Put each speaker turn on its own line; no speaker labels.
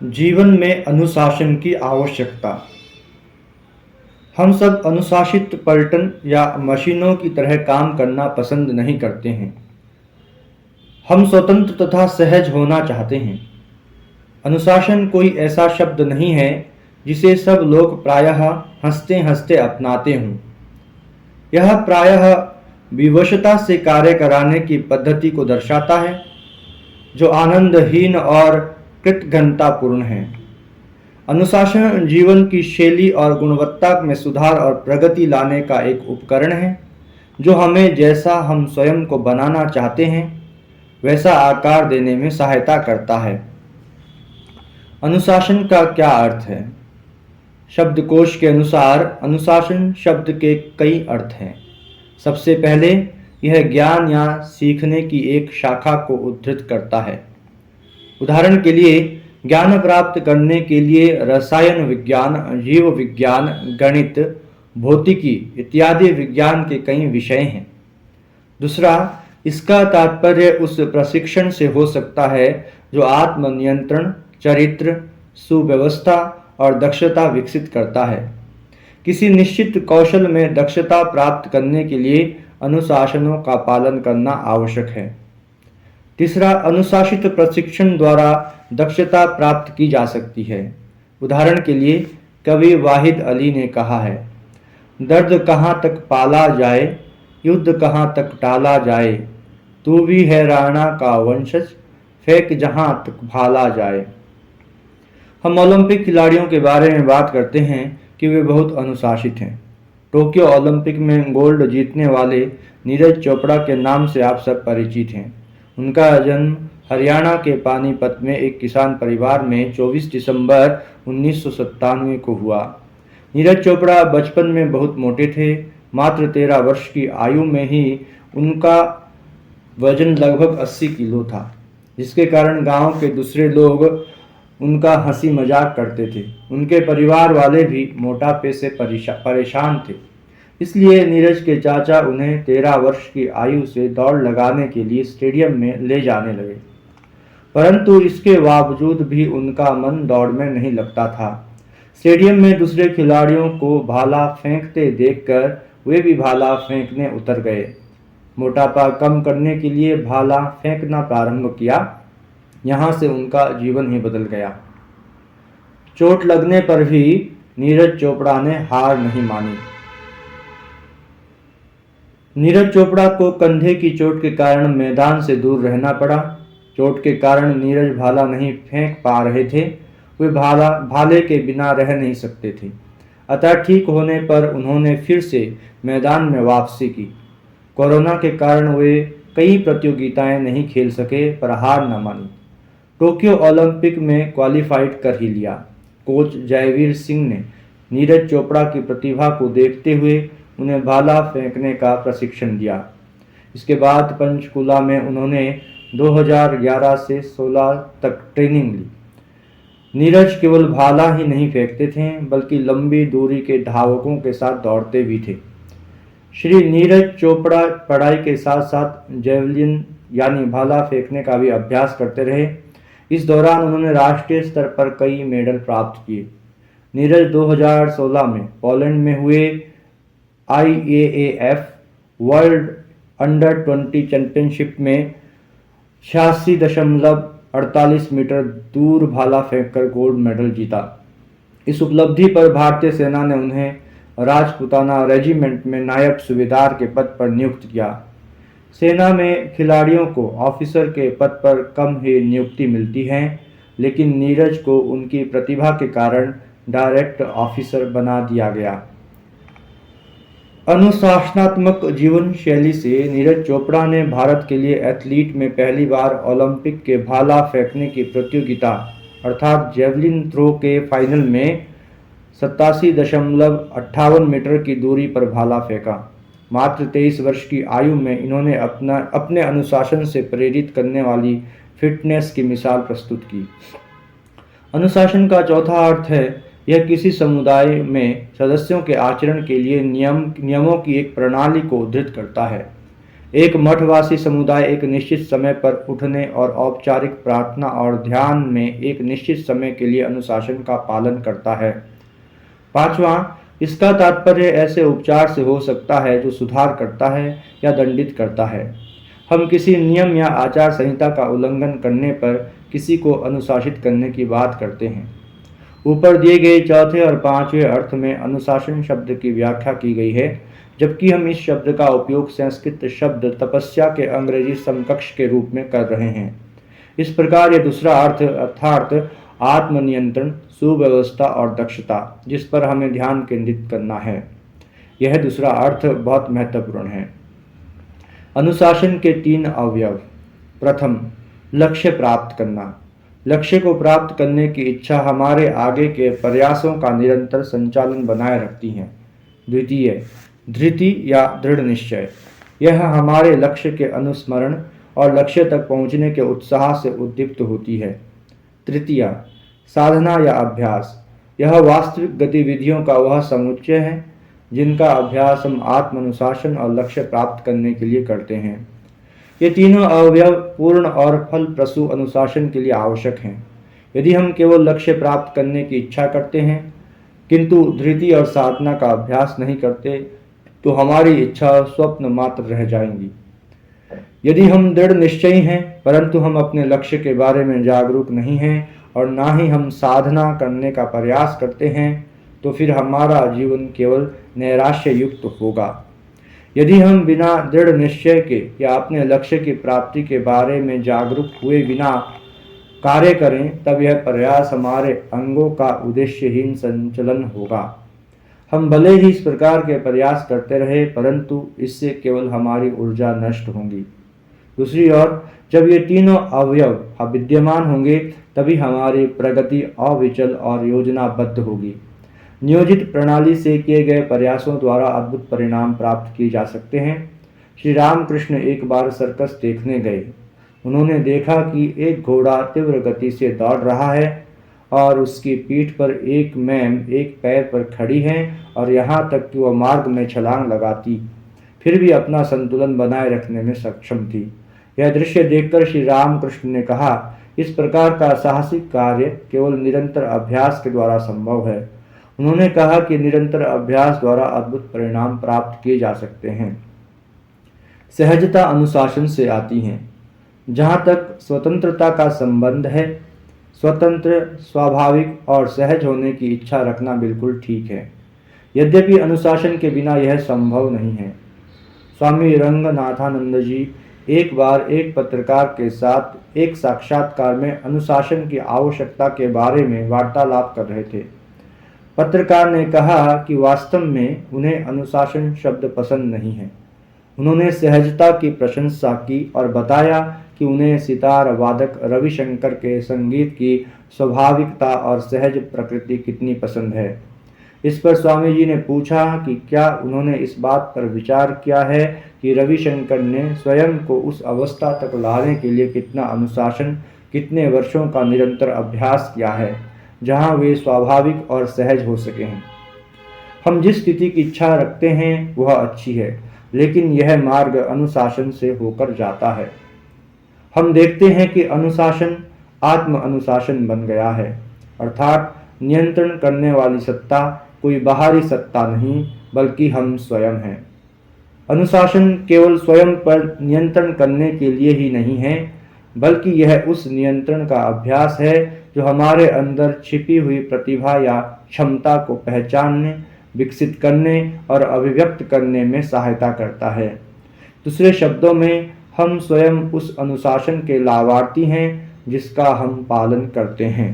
जीवन में अनुशासन की आवश्यकता। हम सब अनुशासित पलटन या मशीनों की तरह काम करना पसंद नहीं करते हैं। हम स्वतंत्र तथा सहज होना चाहते हैं। अनुशासन कोई ऐसा शब्द नहीं है जिसे सब लोग प्रायः हंसते हंसते अपनाते हों। यह प्रायः विवशता से कार्य कराने की पद्धति को दर्शाता है जो आनंदहीन और कृतघ्नतापूर्ण है। अनुशासन जीवन की शैली और गुणवत्ता में सुधार और प्रगति लाने का एक उपकरण है जो हमें जैसा हम स्वयं को बनाना चाहते हैं वैसा आकार देने में सहायता करता है। अनुशासन का क्या अर्थ है? शब्दकोश के अनुसार अनुशासन शब्द के कई अर्थ हैं। सबसे पहले यह ज्ञान या सीखने की एक शाखा को उद्धृत करता है। उदाहरण के लिए ज्ञान प्राप्त करने के लिए रसायन विज्ञान, जीव विज्ञान, गणित, भौतिकी इत्यादि विज्ञान के कई विषय हैं। दूसरा, इसका तात्पर्य उस प्रशिक्षण से हो सकता है जो आत्मनियंत्रण, चरित्र, सुव्यवस्था और दक्षता विकसित करता है। किसी निश्चित कौशल में दक्षता प्राप्त करने के लिए अनुशासनों का पालन करना आवश्यक है। तीसरा, अनुशासित प्रशिक्षण द्वारा दक्षता प्राप्त की जा सकती है। उदाहरण के लिए कवि वाहिद अली ने कहा है, दर्द कहाँ तक पाला जाए, युद्ध कहाँ तक टाला जाए, तू भी है राणा का वंशज, फेंक जहाँ तक भाला जाए। हम ओलंपिक खिलाड़ियों के बारे में बात करते हैं कि वे बहुत अनुशासित हैं। टोक्यो ओलंपिक में गोल्ड जीतने वाले नीरज चोपड़ा के नाम से आप सब परिचित हैं। उनका जन्म हरियाणा के पानीपत में एक किसान परिवार में 24 दिसंबर 1997 को हुआ। नीरज चोपड़ा बचपन में बहुत मोटे थे। मात्र 13 वर्ष की आयु में ही उनका वजन लगभग 80 किलो था, जिसके कारण गांव के दूसरे लोग उनका हंसी मजाक करते थे। उनके परिवार वाले भी मोटापे से परेशान थे, इसलिए नीरज के चाचा उन्हें 13 वर्ष की आयु से दौड़ लगाने के लिए स्टेडियम में ले जाने लगे। परंतु इसके बावजूद भी उनका मन दौड़ में नहीं लगता था। स्टेडियम में दूसरे खिलाड़ियों को भाला फेंकते देखकर वे भी भाला फेंकने उतर गए। मोटापा कम करने के लिए भाला फेंकना प्रारंभ किया। यहाँ से उनका जीवन ही बदल गया। चोट लगने पर भी नीरज चोपड़ा ने हार नहीं मानी। नीरज चोपड़ा को कंधे की चोट के कारण मैदान से दूर रहना पड़ा। चोट के कारण नीरज भाला नहीं फेंक पा रहे थे। वे भाले के बिना रह नहीं सकते थे। अतः ठीक होने पर उन्होंने फिर से मैदान में वापसी की। कोरोना के कारण वे कई प्रतियोगिताएं नहीं खेल सके, पर हार न मानी। टोक्यो ओलंपिक में क्वालिफाइड कर ही लिया। कोच जयवीर सिंह ने नीरज चोपड़ा की प्रतिभा को देखते हुए उन्हें भाला फेंकने का प्रशिक्षण दिया। इसके बाद पंचकुला में उन्होंने 2011 से 16 तक ट्रेनिंग ली। नीरज केवल भाला ही नहीं फेंकते थे, बल्कि लंबी दूरी के धावकों के साथ दौड़ते भी थे। श्री नीरज चोपड़ा पढ़ाई के साथ साथ जेवलिन यानी भाला फेंकने का भी अभ्यास करते रहे। इस दौरान उन्होंने राष्ट्रीय स्तर पर कई मेडल प्राप्त किए। नीरज 2016 में पोलैंड में हुए IAAF वर्ल्ड अंडर 20 चैंपियनशिप में 86.48 मीटर दूर भाला फेंककर गोल्ड मेडल जीता। इस उपलब्धि पर भारतीय सेना ने उन्हें राजपुताना रेजिमेंट में नायब सूबेदार के पद पर नियुक्त किया। सेना में खिलाड़ियों को ऑफिसर के पद पर कम ही नियुक्ति मिलती है, लेकिन नीरज को उनकी प्रतिभा के कारण डायरेक्ट ऑफिसर बना दिया गया। अनुशासनात्मक जीवन शैली से नीरज चोपड़ा ने भारत के लिए एथलीट में पहली बार ओलंपिक के भाला फेंकने की प्रतियोगिता अर्थात जेवलिन थ्रो के फाइनल में 87.58 मीटर की दूरी पर भाला फेंका। मात्र 23 वर्ष की आयु में इन्होंने अपने अनुशासन से प्रेरित करने वाली फिटनेस की मिसाल प्रस्तुत की। अनुशासन का चौथा अर्थ है यह किसी समुदाय में सदस्यों के आचरण के लिए नियमों की एक प्रणाली को उद्धृत करता है। एक मठवासी समुदाय एक निश्चित समय पर उठने और औपचारिक प्रार्थना और ध्यान में एक निश्चित समय के लिए अनुशासन का पालन करता है। पांचवा, इसका तात्पर्य ऐसे उपचार से हो सकता है जो सुधार करता है या दंडित करता है। हम किसी नियम या आचार संहिता का उल्लंघन करने पर किसी को अनुशासित करने की बात करते हैं। ऊपर दिए गए चौथे और पांचवें अर्थ में अनुशासन शब्द की व्याख्या की गई है, जबकि हम इस शब्द का उपयोग संस्कृत शब्द तपस्या के अंग्रेजी समकक्ष के रूप में कर रहे हैं। इस प्रकार यह दूसरा अर्थ अर्थात आत्मनियंत्रण, सुव्यवस्था और दक्षता, जिस पर हमें ध्यान केंद्रित करना है, यह दूसरा अर्थ बहुत महत्वपूर्ण है। अनुशासन के 3 अवयव। प्रथम, लक्ष्य प्राप्त करना। लक्ष्य को प्राप्त करने की इच्छा हमारे आगे के प्रयासों का निरंतर संचालन बनाए रखती है। द्वितीय, धृति या दृढ़ निश्चय। यह हमारे लक्ष्य के अनुस्मरण और लक्ष्य तक पहुंचने के उत्साह से उद्दीप्त होती है। तृतीय, साधना या अभ्यास। यह वास्तविक गतिविधियों का वह समुच्चय है जिनका अभ्यास हम आत्मानुशासन और लक्ष्य प्राप्त करने के लिए करते हैं। ये तीनों अवयव पूर्ण और फलप्रसू अनुशासन के लिए आवश्यक हैं। यदि हम केवल लक्ष्य प्राप्त करने की इच्छा करते हैं किंतु धृति और साधना का अभ्यास नहीं करते तो हमारी इच्छा स्वप्न मात्र रह जाएंगी। यदि हम दृढ़ निश्चयी हैं परंतु हम अपने लक्ष्य के बारे में जागरूक नहीं हैं और ना ही हम साधना करने का प्रयास करते हैं तो फिर हमारा जीवन केवल नैराश्य युक्त होगा। यदि हम बिना दृढ़ निश्चय के या अपने लक्ष्य की प्राप्ति के बारे में जागरूक हुए बिना कार्य करें तब यह प्रयास हमारे अंगों का उद्देश्यहीन संचलन होगा। हम भले ही इस प्रकार के प्रयास करते रहे परंतु इससे केवल हमारी ऊर्जा नष्ट होगी। दूसरी ओर जब ये तीनों अवयव विद्यमान होंगे तभी हमारी प्रगति अविचल और योजनाबद्ध होगी। नियोजित प्रणाली से किए गए प्रयासों द्वारा अद्भुत परिणाम प्राप्त किए जा सकते हैं। श्री रामकृष्ण एक बार सर्कस देखने गए। उन्होंने देखा कि एक घोड़ा तीव्र गति से दौड़ रहा है और उसकी पीठ पर एक मैम एक पैर पर खड़ी है और यहाँ तक कि वह मार्ग में छलांग लगाती फिर भी अपना संतुलन बनाए रखने में सक्षम थी। यह दृश्य देखकर श्री रामकृष्ण ने कहा, इस प्रकार का साहसिक कार्य केवल निरंतर अभ्यास के द्वारा संभव है। उन्होंने कहा कि निरंतर अभ्यास द्वारा अद्भुत परिणाम प्राप्त किए जा सकते हैं। सहजता अनुशासन से आती है। जहाँ तक स्वतंत्रता का संबंध है, स्वतंत्र, स्वाभाविक और सहज होने की इच्छा रखना बिल्कुल ठीक है। यद्यपि अनुशासन के बिना यह संभव नहीं है। स्वामी रंगनाथानंद जी एक बार एक पत्रकार के साथ एक साक्षात्कार में अनुशासन की आवश्यकता के बारे में वार्तालाप कर रहे थे। पत्रकार ने कहा कि वास्तव में उन्हें अनुशासन शब्द पसंद नहीं है। उन्होंने सहजता की प्रशंसा की और बताया कि उन्हें सितार वादक रविशंकर के संगीत की स्वाभाविकता और सहज प्रकृति कितनी पसंद है। इस पर स्वामी जी ने पूछा कि क्या उन्होंने इस बात पर विचार किया है कि रविशंकर ने स्वयं को उस अवस्था तक लाने के लिए कितना अनुशासन, कितने वर्षों का निरंतर अभ्यास किया है जहां वे स्वाभाविक और सहज हो सके हैं। हम जिस स्थिति की इच्छा रखते हैं वह अच्छी है, लेकिन यह मार्ग अनुशासन से होकर जाता है। हम देखते हैं कि अनुशासन आत्म अनुशासन बन गया है, अर्थात नियंत्रण करने वाली सत्ता कोई बाहरी सत्ता नहीं बल्कि हम स्वयं हैं। अनुशासन केवल स्वयं पर नियंत्रण करने के लिए ही नहीं है बल्कि यह उस नियंत्रण का अभ्यास है जो हमारे अंदर छिपी हुई प्रतिभा या क्षमता को पहचानने, विकसित करने और अभिव्यक्त करने में सहायता करता है। दूसरे शब्दों में हम स्वयं उस अनुशासन के लाभार्थी हैं जिसका हम पालन करते हैं।